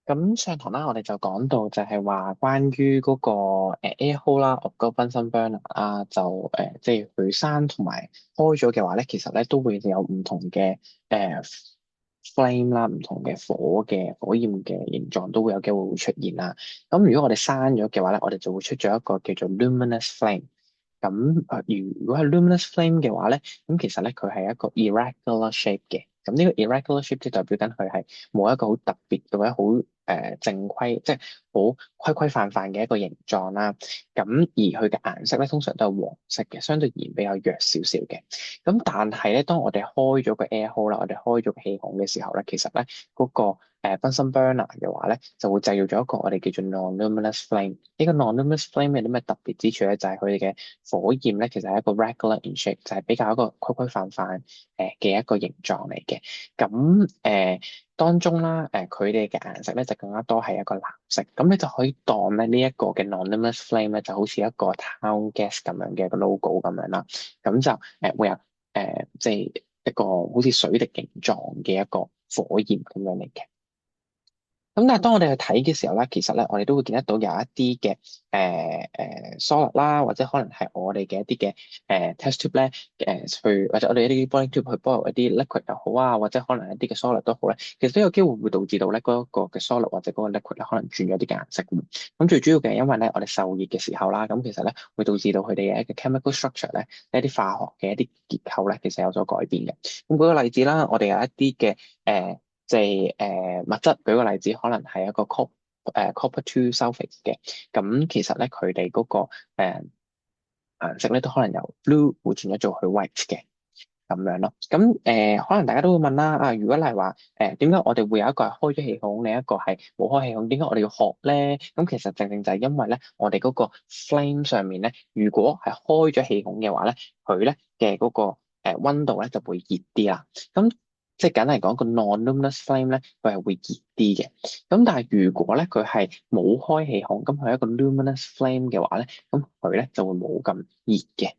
咁上堂啦，我哋就講到就係話關於嗰個air hole 啦，我嗰個 Bunsen burner 啦，就即係佢閂同埋開咗嘅話咧，其實咧都會有唔同嘅flame 啦，唔同嘅火焰嘅形狀都會有機會出現啦。咁如果我哋閂咗嘅話咧，我哋就會出咗一個叫做 luminous flame。咁如果係 luminous flame 嘅話咧，咁其實咧佢係一個 irregular shape 嘅。咁呢個 irregular shape 即係代表緊佢係冇一個好特別嘅或者好正規，即係好規規範範嘅一個形狀啦。咁而佢嘅顏色咧，通常都係黃色嘅，相對而言比較弱少少嘅。咁但係咧，當我哋開咗個 air hole 啦，我哋開咗個氣孔嘅時候咧，其實咧嗰個Bunsen burner 嘅話咧，就會製造咗一個我哋叫做 non-luminous flame。呢個 non-luminous flame 有啲咩特別之處咧？就係佢哋嘅火焰咧，其實係一個 regular in shape，就係比較一個規規範範嘅一個形狀嚟嘅。咁當中啦，佢哋嘅顏色咧就更加多係一個藍色。咁你就可以當咧呢一個嘅 non-luminous flame 咧，就好似一個 town gas 咁樣嘅一個 logo 咁樣啦。咁就會有即係一個好似水滴形狀嘅一個火焰咁樣嚟嘅。咁但係當我哋去睇嘅時候咧，其實咧我哋都會見得到有一啲嘅solid 啦，或者可能係我哋嘅一啲嘅test tube 咧去或者我哋一啲 boiling tube 去 boil 一啲 liquid 又好啊，或者可能一啲嘅 solid 都好咧，其實都有機會會導致到咧嗰一個嘅 solid 或者嗰個 liquid 咧可能轉咗啲嘅顏色嘅。咁最主要嘅係因為咧我哋受熱嘅時候啦，咁其實咧會導致到佢哋嘅一個 chemical structure 咧一啲化學嘅一啲結構咧其實有所改變嘅。咁舉個例子啦，我哋有一啲嘅即係物質，舉個例子，可能係一個 copper two sulfate 嘅，咁其實咧佢哋嗰個顏色咧都可能由 blue 會轉咗做去 white 嘅咁樣咯。咁可能大家都會問啦，如果係話點解我哋會有一個係開咗氣孔，另一個係冇開氣孔，點解我哋要學咧？咁其實正正就係因為咧，我哋嗰個 flame 上面咧，如果係開咗氣孔嘅話咧，佢咧嘅嗰個溫度咧就會熱啲啦。咁即係簡單嚟講，個 non-luminous flame 咧，佢係會熱啲嘅。咁但係如果咧佢係冇開氣孔，咁佢係一個 luminous flame 嘅話咧，咁佢咧就會冇咁熱嘅。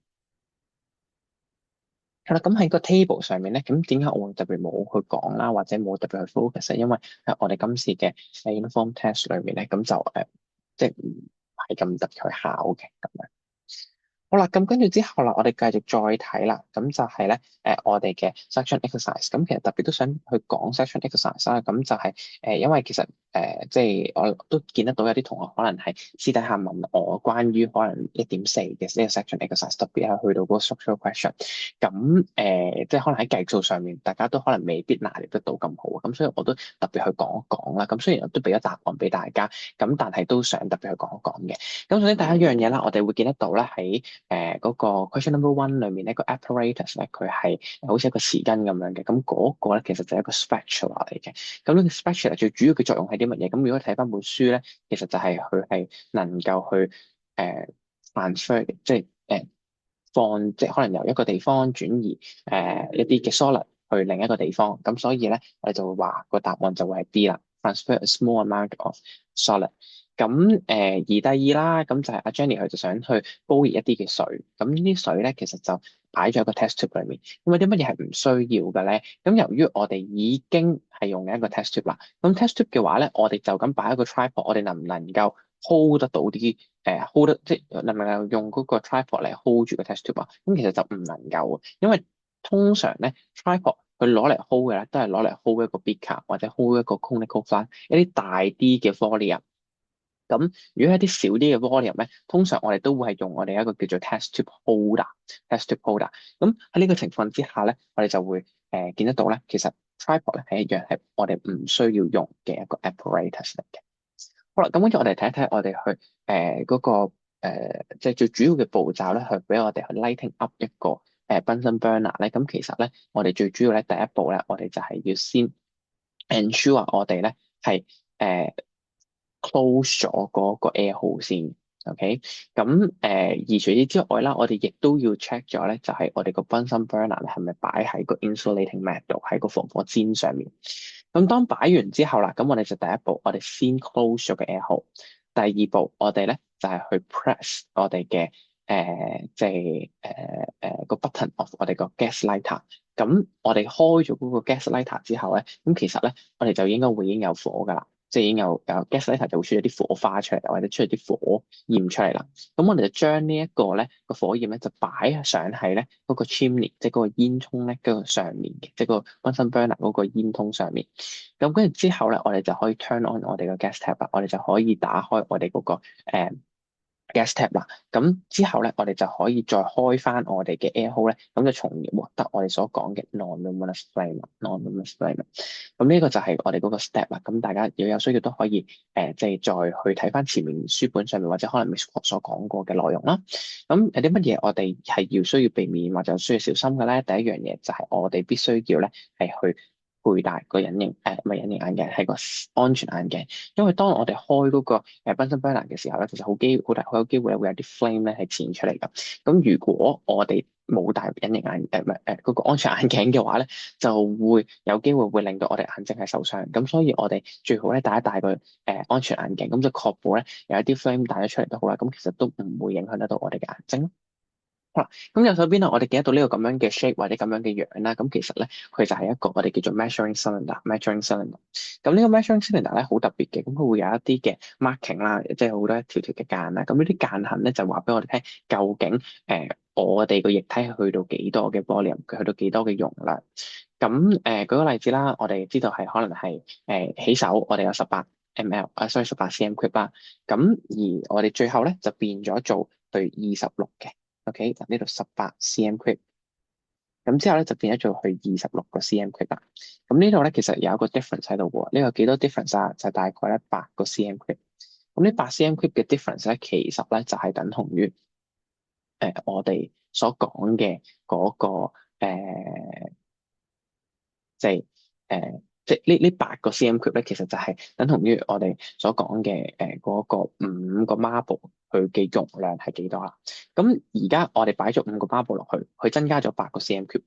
係啦，咁喺個 table 上面咧，咁點解我會特別冇去講啦，或者冇特別去 focus 咧？因為喺我哋今次嘅 uniform test 裏面咧，咁就即係唔係咁特別去考嘅咁樣。好啦，咁跟住之後啦，我哋繼續再睇啦。咁就係咧，我哋嘅 section exercise。咁其實特別都想去講 section exercise 啦。咁就係因為其實即係我都見得到有啲同學可能係私底下問我關於可能1.4嘅呢個 section exercise，特別係去到嗰個 structural question。咁即係可能喺計數上面，大家都可能未必拿捏得到咁好。咁所以我都特別去講一講啦。咁雖然我都俾咗答案俾大家，咁但係都想特別去講一講嘅。咁首先第一樣嘢啦，我哋會見得到咧喺嗰個 question number one 裏面呢個 apparatus 咧，佢係好似一個匙羹咁樣嘅。咁嗰個咧其實就係一個 spatula 嚟嘅。咁呢個 spatula 最主要嘅作用係啲乜嘢？咁如果睇翻本書咧，其實就係佢係能夠去transfer，即係即係可能由一個地方轉移一啲嘅 solid 去另一個地方。咁所以咧，我哋就會話個答案就會係 B 啦，transfer a small amount of solid。咁而第二啦，咁就係阿 Jenny 佢就想去煲熱一啲嘅水，咁呢啲水咧其實就擺咗喺個 test tube 裏面。咁有啲乜嘢係唔需要嘅咧？咁由於我哋已經係用緊一個 test tube 啦，咁 test tube 嘅話咧，我哋就咁擺一個 tripod，我哋能唔能夠 hold 得到啲hold 得即係能唔能夠用嗰個 tripod 嚟 hold 住個 test tube 啊？咁其實就唔能夠嘅，因為通常咧 tripod 佢攞嚟 hold 嘅咧，都係攞嚟 hold 一個 beaker 或者 hold 一個 conical flask 一啲大啲嘅 volume。咁如果係啲少啲嘅 volume 咧，通常我哋都會係用我哋一個叫做 test tube holder，test tube holder。咁喺呢個情況之下咧，我哋就會見得到咧，其實 tripod 咧係一樣係我哋唔需要用嘅一個 apparatus 嚟嘅。好啦，咁跟住我哋睇一睇我哋去嗰個即係最主要嘅步驟咧，去俾我哋去 lighting up 一個Bunsen burner 咧。咁其實咧，我哋最主要咧第一步咧，我哋就係要先 ensure 我哋咧係close 咗嗰個 air hole 先，OK？咁而除此之外啦，我哋亦都要 check 咗咧，就係我哋個 Bunsen burner 咧係咪擺喺個 insulating mat 度，喺個防火氈上面。咁當擺完之後啦，咁我哋就第一步，我哋先 close 咗個 air hole。第二步，我哋咧就係去 press 我哋嘅即係個 button of 我哋個 gas lighter。咁我哋開咗嗰個 gas lighter 之後咧，咁其實咧我哋就應該會已經有火㗎啦。即係已經有 gaslighter 就會出咗啲火花出嚟，或者出咗啲火焰出嚟啦。咁我哋就將呢一個咧個火焰咧就擺上喺咧嗰個 chimney，即係嗰個煙囪咧嗰個上面嘅，即係個 Bunsen burner 嗰個煙囪上面。咁跟住之後咧，我哋就可以 turn on 我哋個 gas tap 啦，我哋就可以打開我哋嗰個gas tap 啦。咁之後咧，我哋就可以再開翻我哋嘅 air hole 咧，咁就從而獲得我哋所講嘅 non-luminous flame，non-luminous flame。咁呢個就係我哋嗰個 step 啦。咁大家如果有需要都可以即係再去睇翻前面書本上面或者可能 Miss 所講過嘅內容啦。咁有啲乜嘢我哋係需要避免或者需要小心嘅咧？第一樣嘢就係我哋必須要咧係去佩戴個隱形唔係隱形眼鏡，係個安全眼鏡。因為當我哋開嗰個Bunsen burner 嘅時候咧，其實好有機會咧會有啲 flame 咧係濺出嚟㗎。咁如果我哋冇戴隱形眼唔係嗰個安全眼鏡嘅話咧，就會有機會令到我哋眼睛係受傷。咁所以我哋最好咧戴一戴個安全眼鏡，咁就確保咧有一啲 flame 彈咗出嚟都好啦。咁其實都唔會影響得到我哋嘅眼睛咯。好啦，咁右手邊咧，我哋見得到呢個咁樣嘅 shape 或者咁樣嘅樣啦。咁其實咧，佢就係一個我哋叫做 measuring cylinder，measuring cylinder。咁呢個 measuring cylinder 咧好特別嘅，咁佢會有一啲嘅 marking 啦，即係好多一條條嘅間啦。咁呢啲間痕咧就話俾我哋聽，究竟我哋個液體係去到幾多嘅 volume，佢去到幾多嘅容量。咁舉個例子啦，我哋知道係可能係起手，我哋有18 ml 所以18 cm cube 啦。咁而我哋最後咧就變咗做對26嘅。OK，嗱呢度18 cm cube，咁之後咧就變咗做去26個 cm cube 啦。咁呢度咧其實有一個 difference 喺度喎，呢個幾多 difference 啊？就大概咧8 cm cube。咁呢8 cm cube 嘅 difference 咧，其實咧就係等同於我哋所講嘅嗰個即係即係呢8 cm cube 咧，其實就係等同於我哋所講嘅嗰個5個 marble 佢嘅容量係幾多啦？咁而家我哋擺咗5個 marble 落去，佢增加咗8 cm cube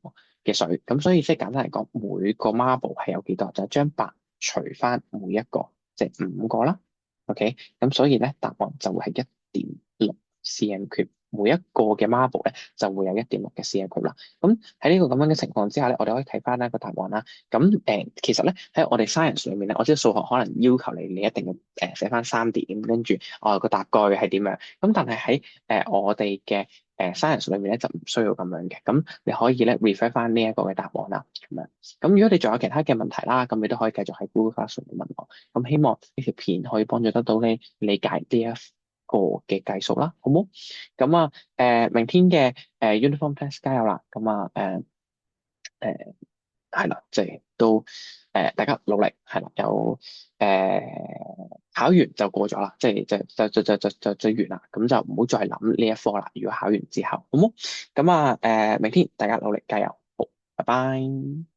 嘅水，咁所以即係簡單嚟講，每個 marble 係有幾多？就係將除翻每一個，即係5個啦。OK，咁所以咧答案就會係1.6 cm cube，每一個嘅 marble 咧就會有1.6 cm cube 啦。咁喺呢個咁樣嘅情況之下咧，我哋可以睇翻呢個答案啦。咁其實咧喺我哋 science 裏面咧，我知道數學可能要求你一定要寫翻3點，跟住個答句係點樣。咁但係喺我哋嘅science 裏面咧就唔需要咁樣嘅。咁你可以咧 refer 翻呢一個嘅答案啦。咁樣。咁如果你仲有其他嘅問題啦，咁你都可以繼續喺 Google Classroom 度問我。咁希望呢條片可以幫助得到你理解呢一個嘅計數啦，好冇？咁啊，明天嘅uniform test 加油啦！咁啊，誒係啦，即係都大家努力係啦，有考完就過咗啦，即係就完啦，咁就唔好再諗呢一科啦。如果考完之後，好冇？咁啊，明天大家努力加油，好，拜拜。